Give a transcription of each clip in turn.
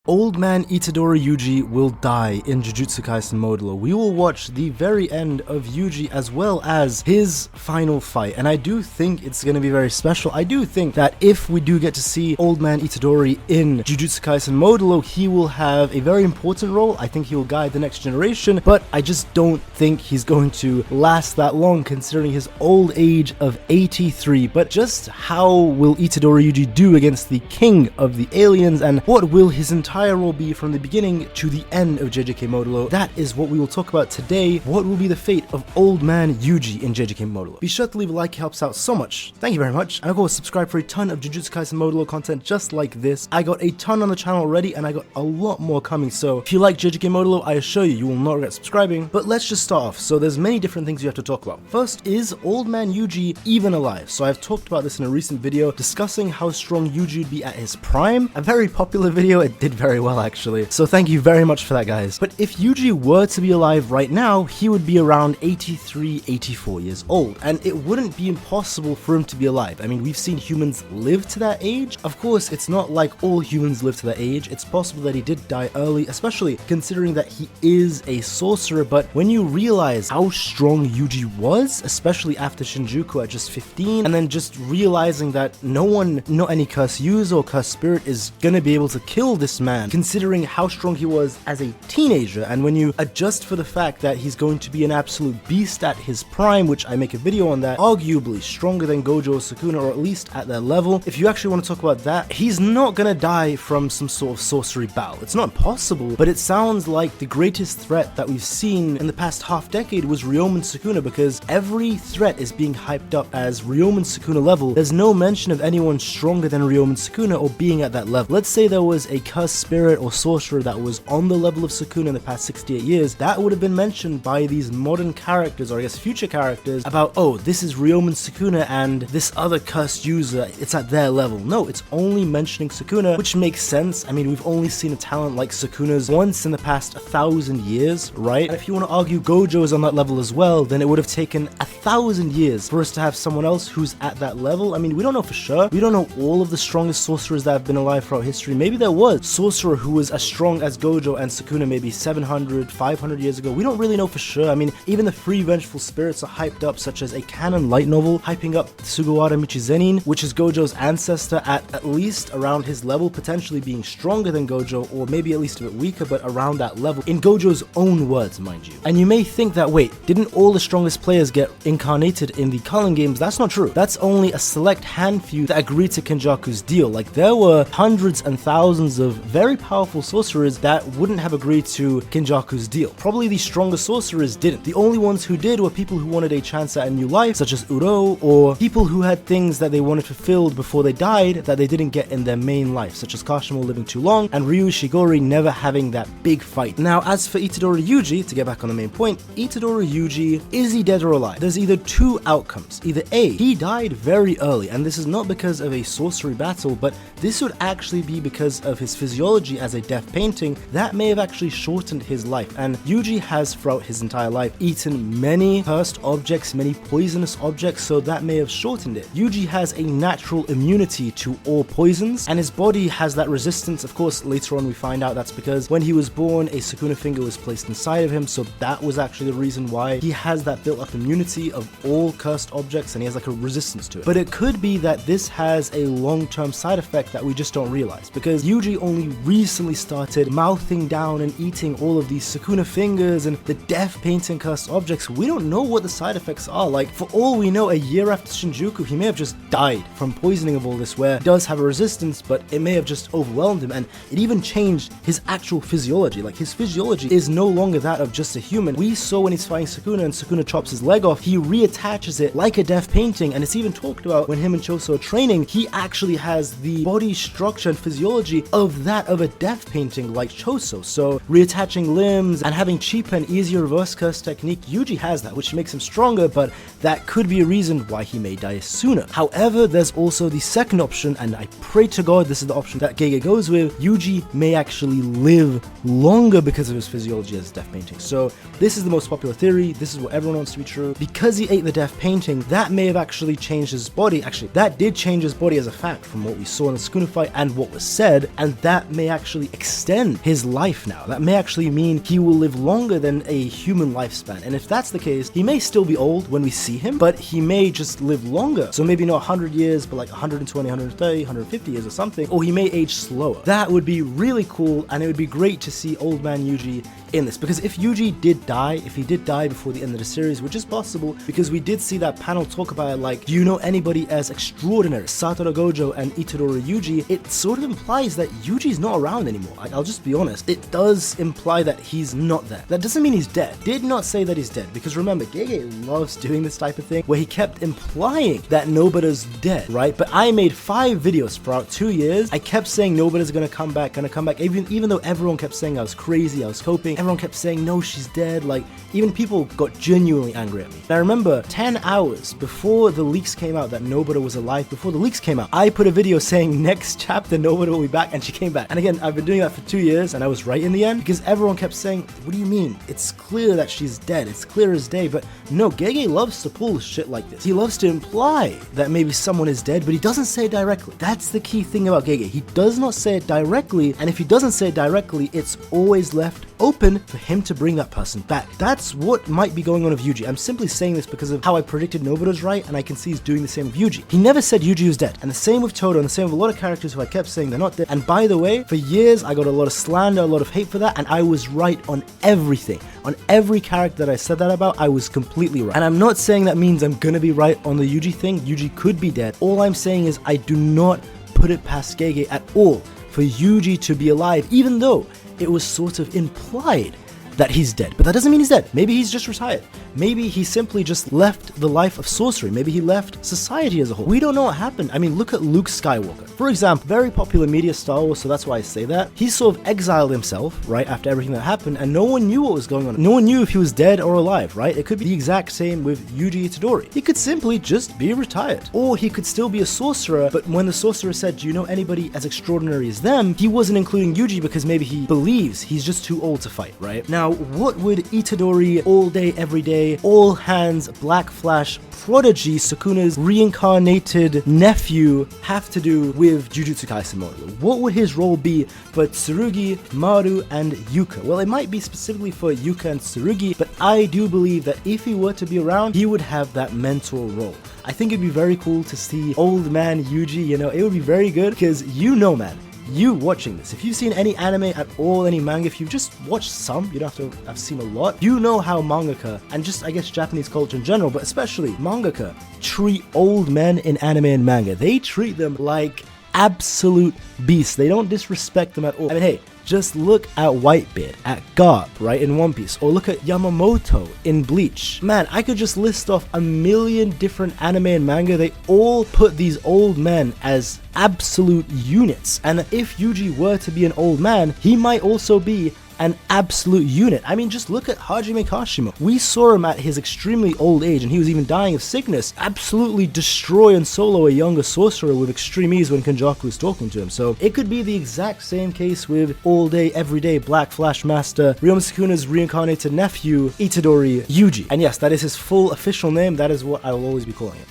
Old man Itadori Yuji will die in Jujutsu Kaisen Modulo. We will watch the very end of Yuji as well as his final fight, and I do think it's going to be very special. I do think that if we do get to see old man Itadori in Jujutsu Kaisen Modulo, he will have a very important role. I think he will guide the next generation, but I just don't think he's going to last that long considering his old age of 83. But just how will Itadori Yuji do against the king of the aliens, and what will his entire role be from the beginning to the end of JJK Modulo? That is what we will talk about today. What will be the fate of old man Yuji in JJK Modulo? Be sure to leave a like, it helps out so much. Thank you very much. And of course, subscribe for a ton of Jujutsu Kaisen Modulo content just like this. I got a ton on the channel already, and I got a lot more coming, so if you like JJK Modulo, I assure you, you will not regret subscribing. But let's just start off. So there's many different things you have to talk about. First, is old man Yuji even alive? So I've talked about this in a recent video discussing how strong Yuji would be at his prime. A very popular video, it did very well actually. So thank you very much for that, guys. But if Yuji were to be alive right now, he would be around 83, 84 years old, and it wouldn't be impossible for him to be alive. I mean, we've seen humans live to that age. Of course, it's not like all humans live to that age. It's possible that he did die early, especially considering that he is a sorcerer. But when you realize how strong Yuji was, especially after Shinjuku at just 15, and then just realizing that no one, not any curse user or curse spirit, is gonna be able to kill this man, considering how strong he was as a teenager, and when you adjust for the fact that he's going to be an absolute beast at his prime, which I make a video on that, arguably stronger than Gojo or Sukuna, or at least at their level. If you actually want to talk about that, he's not gonna die from some sort of sorcery battle. It's not possible, but it sounds like the greatest threat that we've seen in the past half decade was Ryomen Sukuna, because every threat is being hyped up as Ryomen Sukuna level. There's no mention of anyone stronger than Ryomen Sukuna or being at that level. Let's say there was a cursed spirit or sorcerer that was on the level of Sukuna in the past 68 years, that would have been mentioned by these modern characters, or I guess future characters, about, oh, this is Ryomen Sukuna and this other cursed user, it's at their level. No, it's only mentioning Sukuna, which makes sense. I mean, we've only seen a talent like Sukuna's once in the past 1,000 years, right? And if you want to argue Gojo is on that level as well, then it would have taken 1,000 years for us to have someone else who's at that level. I mean, we don't know for sure. We don't know all of the strongest sorcerers that have been alive throughout history. Maybe there was sorcerer who was as strong as Gojo and Sukuna maybe 700, 500 years ago. We don't really know for sure. I mean, even the three vengeful spirits are hyped up, such as a canon light novel hyping up Sugawara Michizenin, which is Gojo's ancestor, at least around his level, potentially being stronger than Gojo, or maybe at least a bit weaker, but around that level, in Gojo's own words, mind you. And you may think that, wait, didn't all the strongest players get incarnated in the Culling games? That's not true. That's only a select handful that agreed to Kenjaku's deal. Like, there were hundreds and thousands of very powerful sorcerers that wouldn't have agreed to Kenjaku's deal. Probably the strongest sorcerers didn't. The only ones who did were people who wanted a chance at a new life, such as Uro, or people who had things that they wanted fulfilled before they died that they didn't get in their main life, such as Kashimo living too long and Ryu Shigori never having that big fight. Now, as for Itadori Yuji, to get back on the main point, Itadori Yuji, is he dead or alive? There's either two outcomes. Either A, he died very early, and this is not because of a sorcery battle, but this would actually be because of his physiology as a death painting that may have actually shortened his life. And Yuji has throughout his entire life eaten many cursed objects, many poisonous objects, so that may have shortened it. Yuji has a natural immunity to all poisons, and his body has that resistance. Of course, later on we find out that's because when he was born, a Sukuna finger was placed inside of him, so that was actually the reason why he has that built-up immunity of all cursed objects, and he has like a resistance to it. But it could be that this has a long-term side effect that we just don't realize, because Yuji only recently started mouthing down and eating all of these Sukuna fingers and the death painting cursed objects. We don't know what the side effects are. Like, for all we know, a year after Shinjuku, he may have just died from poisoning of all this, where he does have a resistance, but it may have just overwhelmed him, and it even changed his actual physiology. Like, his physiology is no longer that of just a human. We saw when he's fighting Sukuna and Sukuna chops his leg off, he reattaches it like a death painting, and it's even talked about when him and Choso are training, he actually has the body structure and physiology of that of a death painting like Choso. So reattaching limbs and having cheaper and easier reverse curse technique, Yuji has that, which makes him stronger, but that could be a reason why he may die sooner. However, there's also the second option, and I pray to God this is the option that Gege goes with. Yuji may actually live longer because of his physiology as a death painting. So this is the most popular theory. This is what everyone wants to be true. Because he ate the death painting, that may have actually changed his body. Actually, that did change his body as a fact from what we saw in the Sukuna fight and what was said, and that may actually extend his life now. That may actually mean he will live longer than a human lifespan. And if that's the case, he may still be old when we see him, but he may just live longer. So maybe not 100 years, but like 120, 130, 150 years or something, or he may age slower. That would be really cool, and it would be great to see old man Yuji in this, because if Yuji did die, if he did die before the end of the series, which is possible, because we did see that panel talk about it, like, do you know anybody as extraordinary, Satoru Gojo and Itadori Yuji, it sort of implies that Yuji's not around anymore. I'll just be honest, it does imply that he's not there. That doesn't mean he's dead. Did not say that he's dead, because remember, Gege loves doing this type of thing, where he kept implying that Nobita's dead, right? But I made 5 videos for about 2 years, I kept saying Nobita's gonna come back, even though everyone kept saying I was crazy, I was coping, everyone kept saying no, she's dead, like, even people got genuinely angry at me. And I remember 10 hours before the leaks came out that Nobita was alive, before the leaks came out, I put a video saying next chapter Nobita will be back, and she came back. And again, I've been doing that for 2 years, and I was right in the end, because everyone kept saying, what do you mean? It's clear that she's dead, it's clear as day. But no, Gege loves to pull shit like this. He loves to imply that maybe someone is dead, but he doesn't say it directly. That's the key thing about Gege. He does not say it directly, and if he doesn't say it directly, it's always left open for him to bring that person back. That's what might be going on with Yuji. I'm simply saying this because of how I predicted Nobita's right, and I can see he's doing the same with Yuji. He never said Yuji was dead, and the same with Todo, and the same with a lot of characters who I kept saying they're not dead. And by the way, for years I got a lot of slander, a lot of hate for that, and I was right on everything. On every character that I said that about, I was completely right. And I'm not saying that means I'm gonna be right on the Yuji thing. Yuji could be dead. All I'm saying is I do not put it past Gege at all for Yuji to be alive, even though it was sort of implied that he's dead. But that doesn't mean he's dead. Maybe he's just retired. Maybe he simply just left the life of sorcery. Maybe he left society as a whole. We don't know what happened. I mean, look at Luke Skywalker. For example, very popular media, Star Wars, so that's why I say that. He sort of exiled himself, right, after everything that happened, and no one knew what was going on. No one knew if he was dead or alive, right? It could be the exact same with Yuji Itadori. He could simply just be retired. Or he could still be a sorcerer, but when the sorcerer said, do you know anybody as extraordinary as them, he wasn't including Yuji because maybe he believes he's just too old to fight, right? Now, what would Itadori, all day, every day, all hands, Black Flash, Prodigy, Sukuna's reincarnated nephew have to do with Jujutsu Kaisen Modulo? What would his role be for Tsurugi, Maru, and Yuka? Well, it might be specifically for Yuka and Tsurugi, but I do believe that if he were to be around, he would have that mentor role. I think it'd be very cool to see old man Yuji, you know, it would be very good, because you know, man, you watching this, if you've seen any anime at all, any manga, if you've just watched some, you don't have to have seen a lot, you know how mangaka, and just I guess Japanese culture in general, but especially mangaka, treat old men in anime and manga. They treat them like absolute beasts. They don't disrespect them at all. I mean, hey, just look at Whitebeard, at Garp, right, in One Piece, or look at Yamamoto in Bleach. Man, I could just list off a million different anime and manga. They all put these old men as absolute units. And if Yuji were to be an old man, he might also be an absolute unit. I mean, just look at Hajime Kashima. We saw him at his extremely old age, and he was even dying of sickness, absolutely destroy and solo a younger sorcerer with extreme ease when Kenjaku was talking to him. So it could be the exact same case with all day, everyday Black Flash Master, Ryoma Sukuna's reincarnated nephew, Itadori Yuji. And yes, that is his full official name. That is what I will always be calling him.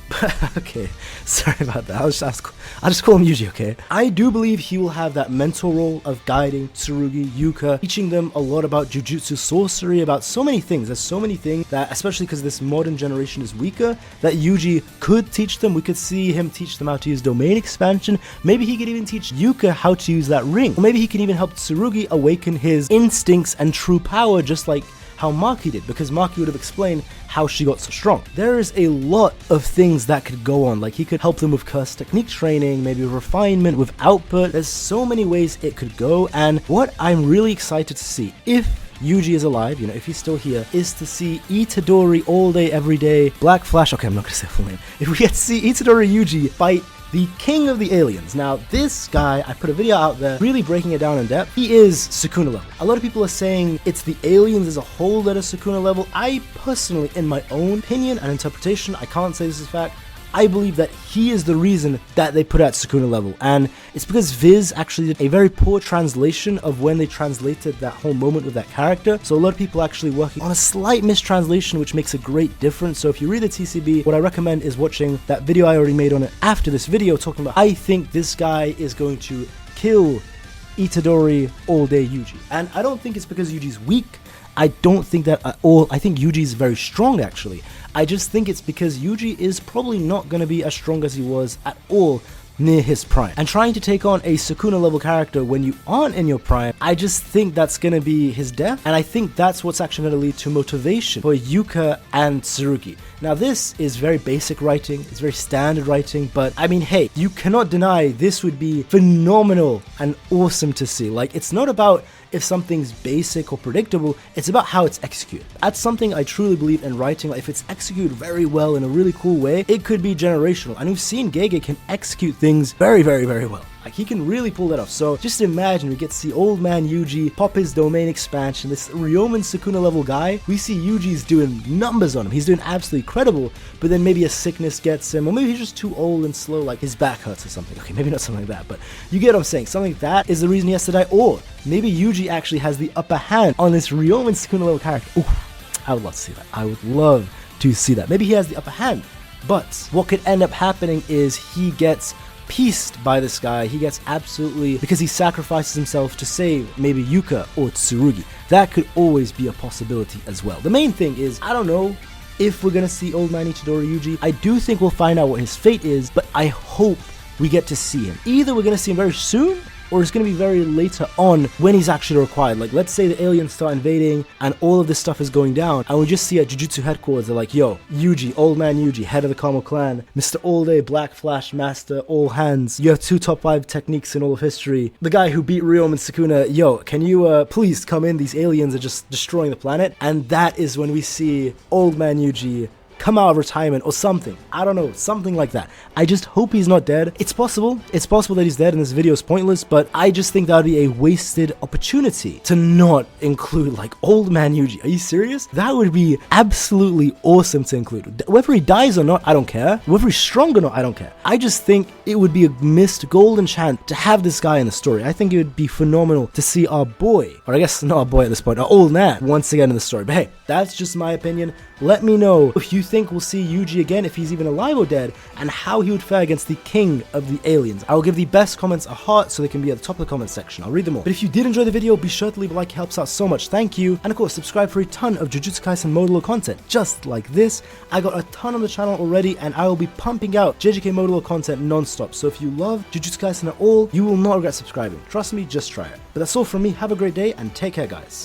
Okay, sorry about that. I'll just call him Yuji, okay? I do believe he will have that mentor role of guiding Tsurugi, Yuka, teaching them a lot about jujutsu sorcery, about so many things. There's so many things that, especially because this modern generation is weaker, that Yuji could teach them. We could see him teach them how to use domain expansion. Maybe he could even teach Yuka how to use that ring. Or maybe he can even help Tsurugi awaken his instincts and true power, just like how Maki did, because Maki would have explained how she got so strong. There is a lot of things that could go on. Like, he could help them with curse technique training, maybe refinement, with output. There's so many ways it could go, and what I'm really excited to see, if Yuji is alive, you know, if he's still here, is to see Itadori all day, every day, Black Flash, okay, I'm not gonna say full name, if we get to see Itadori Yuji fight the king of the aliens. Now, this guy, I put a video out there really breaking it down in depth. He is Sukuna level. A lot of people are saying it's the aliens as a whole that are Sukuna level. I personally, in my own opinion and interpretation, I can't say this is fact, I believe that he is the reason that they put it at Sukuna level, and it's because Viz actually did a very poor translation of when they translated that whole moment with that character. So a lot of people are actually working on a slight mistranslation, which makes a great difference. So if you read the TCB, what I recommend is watching that video I already made on it after this video, talking about I think this guy is going to kill Itadori all day Yuji. And I don't think it's because Yuji's weak. I don't think that at all. I think Yuji is very strong actually. I just think it's because Yuji is probably not going to be as strong as he was at all near his prime. And trying to take on a Sukuna level character when you aren't in your prime, I just think that's gonna be his death, and I think that's what's actually gonna lead to motivation for Yuka and Tsurugi. Now this is very basic writing, it's very standard writing, but I mean, hey, you cannot deny this would be phenomenal and awesome to see. Like, it's not about if something's basic or predictable, it's about how it's executed. That's something I truly believe in writing. Like, if it's executed very well in a really cool way, it could be generational. And we've seen Gege can execute things very, very, very well. Like, he can really pull that off. So just imagine we get to see old man Yuji pop his domain expansion, this Ryomen Sukuna level guy. We see Yuji's doing numbers on him. He's doing absolutely incredible, but then maybe a sickness gets him, or maybe he's just too old and slow, like his back hurts or something. Okay, maybe not something like that, but you get what I'm saying. Something like that is the reason he has to die, or maybe Yuji actually has the upper hand on this Ryomen Sukuna level character. Ooh, I would love to see that. I would love to see that. Maybe he has the upper hand, but what could end up happening is he gets pieced by this guy. He gets absolutely, because he sacrifices himself to save maybe Yuka or Tsurugi. That could always be a possibility as well. The main thing is, I don't know if we're gonna see old man Itadori Yuji. I do think we'll find out what his fate is, but I hope we get to see him. Either we're gonna see him very soon, or it's going to be very later on when he's actually required. Like, let's say the aliens start invading and all of this stuff is going down, and we just see at Jujutsu headquarters, they're like, yo, Yuji, old man Yuji, head of the Kamo clan, Mr. All Day, Black Flash, Master, all hands, you have 2 top 5 techniques in all of history, the guy who beat Ryomen Sukuna, yo, can you please come in, these aliens are just destroying the planet. And that is when we see old man Yuji come out of retirement or something. I don't know, something like that. I just hope he's not dead. It's possible that he's dead and this video is pointless, but I just think that would be a wasted opportunity to not include like old man Yuji. Are you serious? That would be absolutely awesome to include. Whether he dies or not, I don't care. Whether he's strong or not, I don't care. I just think it would be a missed golden chance to have this guy in the story. I think it would be phenomenal to see our boy, or I guess not our boy at this point, our old man, once again in the story. But hey, that's just my opinion. Let me know if you think we'll see Yuji again, if he's even alive or dead, and how he would fare against the king of the aliens. I will give the best comments a heart so they can be at the top of the comment section. I'll read them all. But if you did enjoy the video, be sure to leave a like, it helps out so much. Thank you. And of course, subscribe for a ton of Jujutsu Kaisen Modulo content just like this. I got a ton on the channel already, and I will be pumping out JJK Modulo content non-stop. So if you love Jujutsu Kaisen at all, you will not regret subscribing. Trust me, just try it. But that's all from me. Have a great day and take care, guys.